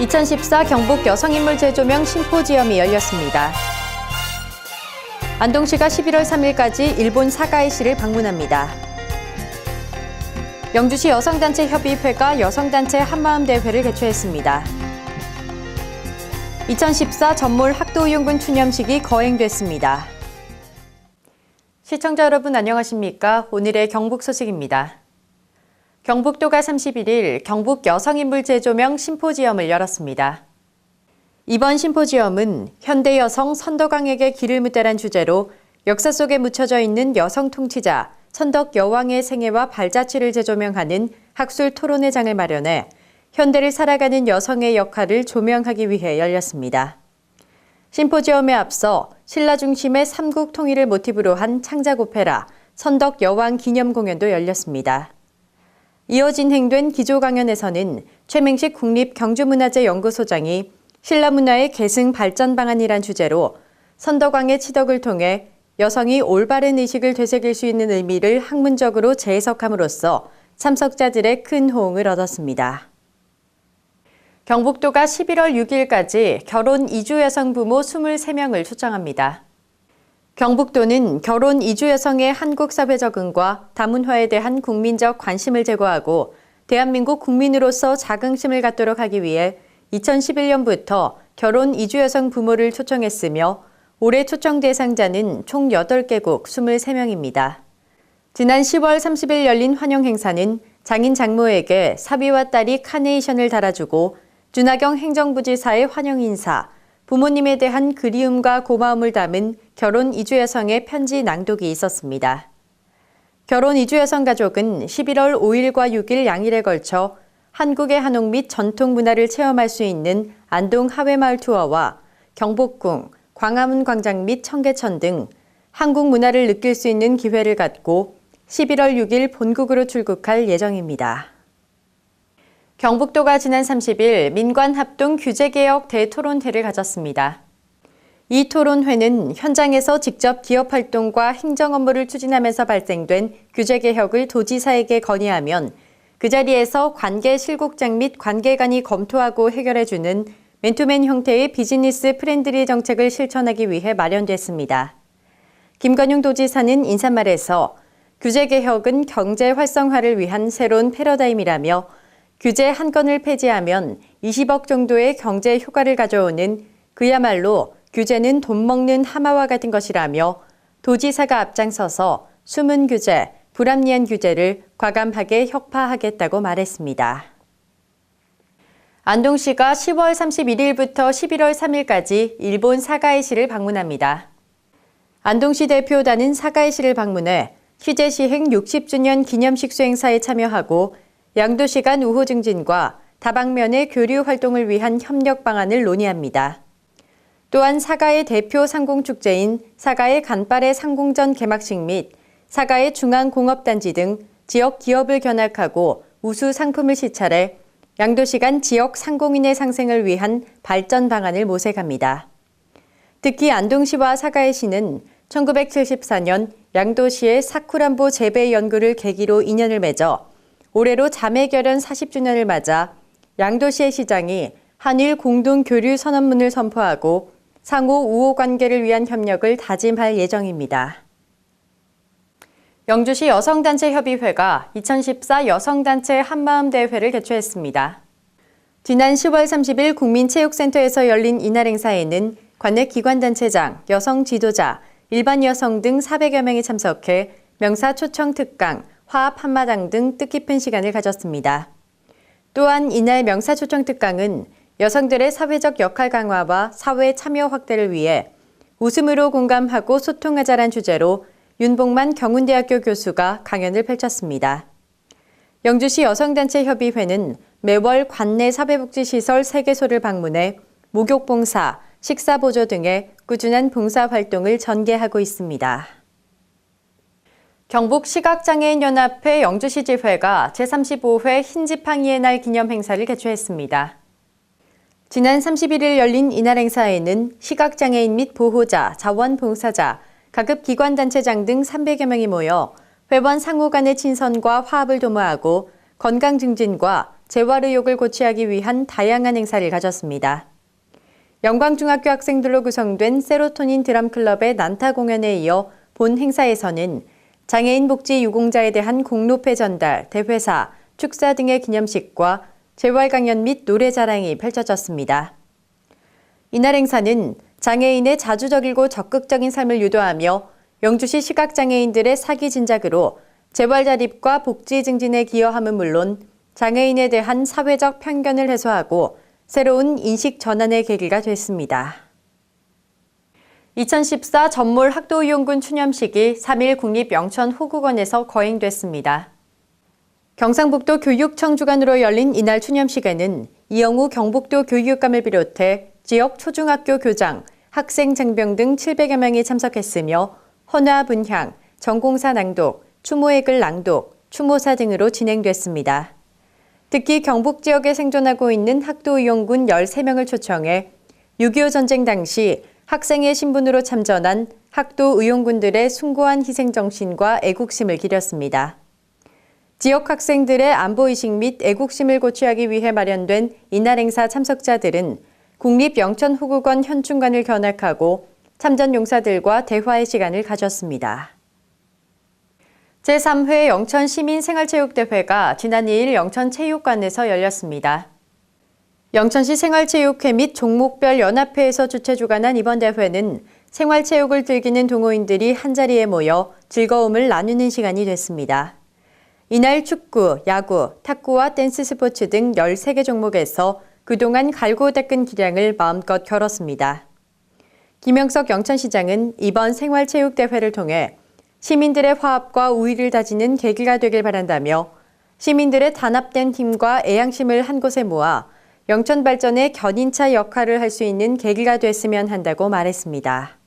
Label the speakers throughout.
Speaker 1: 2014 경북 여성인물 재조명 심포지엄이 열렸습니다. 안동시가 11월 3일까지 일본 사가이시를 방문합니다. 영주시 여성단체 협의회가 여성단체 한마음대회를 개최했습니다. 2014 전몰 학도연군 추념식이 거행됐습니다. 시청자 여러분 안녕하십니까? 오늘의 경북 소식입니다. 경북도가 31일 경북 여성인물 재조명 심포지엄을 열었습니다. 이번 심포지엄은 현대 여성 선덕왕에게 길을 묻다란 주제로 역사 속에 묻혀져 있는 여성 통치자 선덕 여왕의 생애와 발자취를 재조명하는 학술 토론회 장을 마련해 현대를 살아가는 여성의 역할을 조명하기 위해 열렸습니다. 심포지엄에 앞서 신라 중심의 삼국 통일을 모티브로 한 창작 오페라 선덕 여왕 기념 공연도 열렸습니다. 이어 진행된 기조 강연에서는 최맹식 국립경주문화재연구소장이 신라 문화의 계승 발전 방안이란 주제로 선덕왕의 치덕을 통해 여성이 올바른 의식을 되새길 수 있는 의미를 학문적으로 재해석함으로써 참석자들의 큰 호응을 얻었습니다. 경북도가 11월 6일까지 결혼 이주 여성 부모 23명을 초청합니다. 경북도는 결혼 이주 여성의 한국 사회 적응과 다문화에 대한 국민적 관심을 제고하고 대한민국 국민으로서 자긍심을 갖도록 하기 위해 2011년부터 결혼 이주 여성 부모를 초청했으며 올해 초청 대상자는 총 8개국 23명입니다. 지난 10월 30일 열린 환영 행사는 장인 장모에게 사위와 딸이 카네이션을 달아주고 준하경 행정부지사의 환영 인사, 부모님에 대한 그리움과 고마움을 담은 결혼 이주 여성의 편지 낭독이 있었습니다. 결혼 이주 여성 가족은 11월 5일과 6일 양일에 걸쳐 한국의 한옥 및 전통 문화를 체험할 수 있는 안동 하회마을 투어와 경복궁, 광화문 광장 및 청계천 등 한국 문화를 느낄 수 있는 기회를 갖고 11월 6일 본국으로 출국할 예정입니다. 경북도가 지난 30일 민관합동 규제개혁 대토론회를 가졌습니다. 이 토론회는 현장에서 직접 기업 활동과 행정 업무를 추진하면서 발생된 규제개혁을 도지사에게 건의하면 그 자리에서 관계실국장 및 관계관이 검토하고 해결해주는 맨투맨 형태의 비즈니스 프렌들리 정책을 실천하기 위해 마련됐습니다. 김건용 도지사는 인사말에서 규제개혁은 경제 활성화를 위한 새로운 패러다임이라며 규제 한 건을 폐지하면 20억 정도의 경제 효과를 가져오는 그야말로 규제는 돈 먹는 하마와 같은 것이라며 도지사가 앞장서서 숨은 규제, 불합리한 규제를 과감하게 혁파하겠다고 말했습니다. 안동시가 10월 31일부터 11월 3일까지 일본 사가이시를 방문합니다. 안동시 대표단은 사가이시를 방문해 취재 시행 60주년 기념식 수행사에 참여하고 양도시 간 우호 증진과 다방면의 교류 활동을 위한 협력 방안을 논의합니다. 또한 사가의 대표 상공축제인 사가의 간발의 상공전 개막식 및 사가의 중앙공업단지 등 지역 기업을 견학하고 우수 상품을 시찰해 양도시 간 지역 상공인의 상생을 위한 발전 방안을 모색합니다. 특히 안동시와 사가의시는 1974년 양도시의 사쿠란보 재배 연구를 계기로 인연을 맺어 올해로 자매결연 40주년을 맞아 양도시의 시장이 한일 공동 교류 선언문을 선포하고 상호 우호 관계를 위한 협력을 다짐할 예정입니다. 영주시 여성단체 협의회가 2014 여성단체 한마음대회를 개최했습니다. 지난 10월 30일 국민체육센터에서 열린 이날 행사에는 관내 기관단체장, 여성 지도자, 일반 여성 등 400여 명이 참석해 명사 초청 특강, 화합 한마당 등 뜻깊은 시간을 가졌습니다. 또한 이날 명사 초청 특강은 여성들의 사회적 역할 강화와 사회 참여 확대를 위해 웃음으로 공감하고 소통하자란 주제로 윤복만 경운대학교 교수가 강연을 펼쳤습니다. 영주시 여성단체 협의회는 매월 관내 사회복지시설 3개소를 방문해 목욕봉사, 식사보조 등의 꾸준한 봉사활동을 전개하고 있습니다. 경북 시각장애인연합회 영주시지회가 제35회 흰지팡이의 날 기념 행사를 개최했습니다. 지난 31일 열린 이날 행사에는 시각장애인 및 보호자, 자원봉사자, 가급 기관단체장 등 300여 명이 모여 회원 상호 간의 친선과 화합을 도모하고 건강 증진과 재활 의욕을 고취하기 위한 다양한 행사를 가졌습니다. 영광중학교 학생들로 구성된 세로토닌 드럼클럽의 난타 공연에 이어 본 행사에서는 장애인 복지 유공자에 대한 공로패 전달, 대회사, 축사 등의 기념식과 재활 강연 및 노래 자랑이 펼쳐졌습니다. 이날 행사는 장애인의 자주적이고 적극적인 삶을 유도하며 영주시 시각장애인들의 사기 진작으로 재활 자립과 복지 증진에 기여함은 물론 장애인에 대한 사회적 편견을 해소하고 새로운 인식 전환의 계기가 됐습니다. 2014 전몰 학도의용군 추념식이 3일 국립영천호국원에서 거행됐습니다. 경상북도 교육청 주관으로 열린 이날 추념식에는 이영우 경북도 교육감을 비롯해 지역 초중학교 교장, 학생 장병 등 700여 명이 참석했으며 헌화 분향, 전공사 낭독, 추모의 글 낭독, 추모사 등으로 진행됐습니다. 특히 경북 지역에 생존하고 있는 학도의용군 13명을 초청해 6.25 전쟁 당시 학생의 신분으로 참전한 학도의용군들의 숭고한 희생정신과 애국심을 기렸습니다. 지역 학생들의 안보의식 및 애국심을 고취하기 위해 마련된 이날 행사 참석자들은 국립영천호국원 현충관을 견학하고 참전 용사들과 대화의 시간을 가졌습니다. 제3회 영천시민생활체육대회가 지난 2일 영천체육관에서 열렸습니다. 영천시 생활체육회 및 종목별 연합회에서 주최 주관한 이번 대회는 생활체육을 즐기는 동호인들이 한자리에 모여 즐거움을 나누는 시간이 됐습니다. 이날 축구, 야구, 탁구와 댄스 스포츠 등 13개 종목에서 그동안 갈고 닦은 기량을 마음껏 겨뤘습니다. 김영석 영천시장은 이번 생활체육대회를 통해 시민들의 화합과 우위를 다지는 계기가 되길 바란다며 시민들의 단합된 힘과 애양심을 한 곳에 모아 영천 발전의 견인차 역할을 할 수 있는 계기가 됐으면 한다고 말했습니다.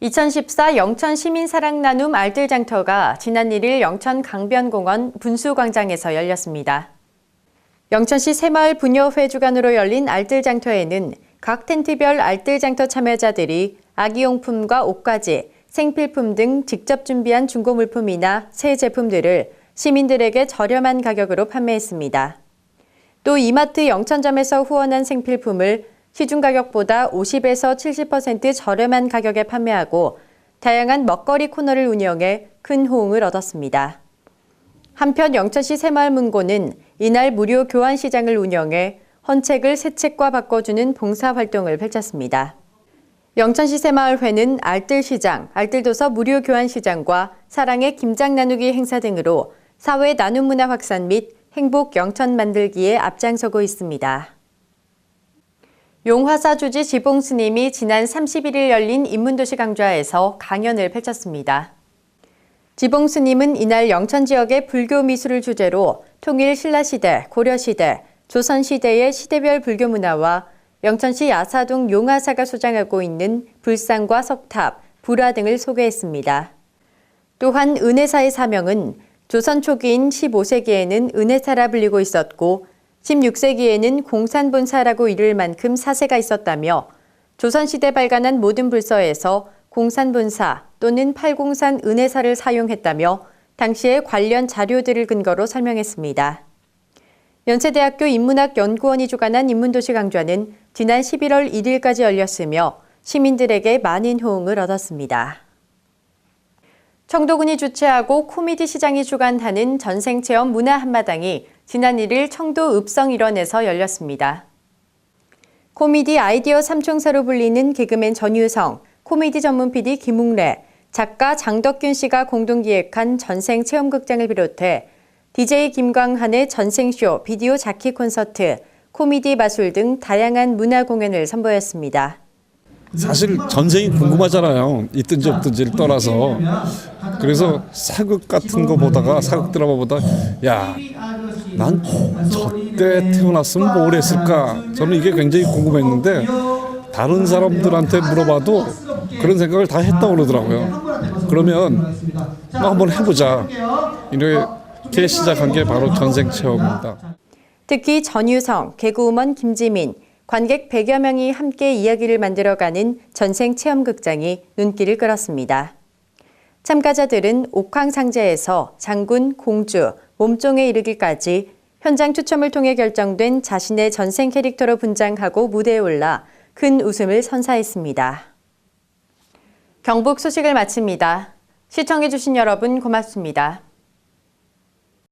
Speaker 1: 2014 영천 시민사랑 나눔 알뜰장터가 지난 1일 영천 강변공원 분수광장에서 열렸습니다. 영천시 새마을 분여회 주관으로 열린 알뜰장터에는 각 텐트별 알뜰장터 참여자들이 아기용품과 옷가지, 생필품 등 직접 준비한 중고 물품이나 새 제품들을 시민들에게 저렴한 가격으로 판매했습니다. 또 이마트 영천점에서 후원한 생필품을 시중 가격보다 50에서 70% 저렴한 가격에 판매하고 다양한 먹거리 코너를 운영해 큰 호응을 얻었습니다. 한편 영천시 새마을문고는 이날 무료 교환시장을 운영해 헌책을 새 책과 바꿔주는 봉사활동을 펼쳤습니다. 영천시 새마을회는 알뜰시장, 알뜰도서 무료 교환시장과 사랑의 김장 나누기 행사 등으로 사회 나눔 문화 확산 및 행복 영천 만들기에 앞장서고 있습니다. 용화사 주지 지봉 스님이 지난 31일 열린 인문도시 강좌에서 강연을 펼쳤습니다. 지봉 스님은 이날 영천 지역의 불교 미술을 주제로 통일 신라시대, 고려시대, 조선시대의 시대별 불교 문화와 영천시 야사동 용화사가 소장하고 있는 불상과 석탑, 불화 등을 소개했습니다. 또한 은혜사의 사명은 조선 초기인 15세기에는 은혜사라 불리고 있었고 16세기에는 공산본사라고 이를 만큼 사세가 있었다며 조선시대 발간한 모든 불서에서 공산본사 또는 팔공산 은혜사를 사용했다며 당시의 관련 자료들을 근거로 설명했습니다. 연세대학교 인문학연구원이 주관한 인문도시 강좌는 지난 11월 1일까지 열렸으며 시민들에게 많은 호응을 얻었습니다. 청도군이 주최하고 코미디 시장이 주관하는 전생체험 문화 한마당이 지난 1일 청도 읍성 일원에서 열렸습니다. 코미디 아이디어 삼총사로 불리는 개그맨 전유성, 코미디 전문 PD 김웅래, 작가 장덕균 씨가 공동 기획한 전생체험극장을 비롯해 DJ 김광한의 전생쇼, 비디오 자키 콘서트, 코미디 마술 등 다양한 문화 공연을 선보였습니다.
Speaker 2: 사실 전생이 궁금하잖아요. 있든지 없든지를 떠나서. 그래서 사극 같은 거 보다가 사극 드라마 보다가 야, 난 저때 태어났으면 뭘 했을까? 저는 이게 굉장히 궁금했는데 다른 사람들한테 물어봐도 그런 생각을 다 했다고 그러더라고요. 그러면 한번 해보자. 이렇게 시작한 게 바로 전생체험입니다.
Speaker 1: 특히 전유성, 개그우먼 김지민, 관객 100여 명이 함께 이야기를 만들어가는 전생체험극장이 눈길을 끌었습니다. 참가자들은 옥황상제에서 장군, 공주, 몸종에 이르기까지 현장 추첨을 통해 결정된 자신의 전생 캐릭터로 분장하고 무대에 올라 큰 웃음을 선사했습니다. 경북 소식을 마칩니다. 시청해주신 여러분 고맙습니다.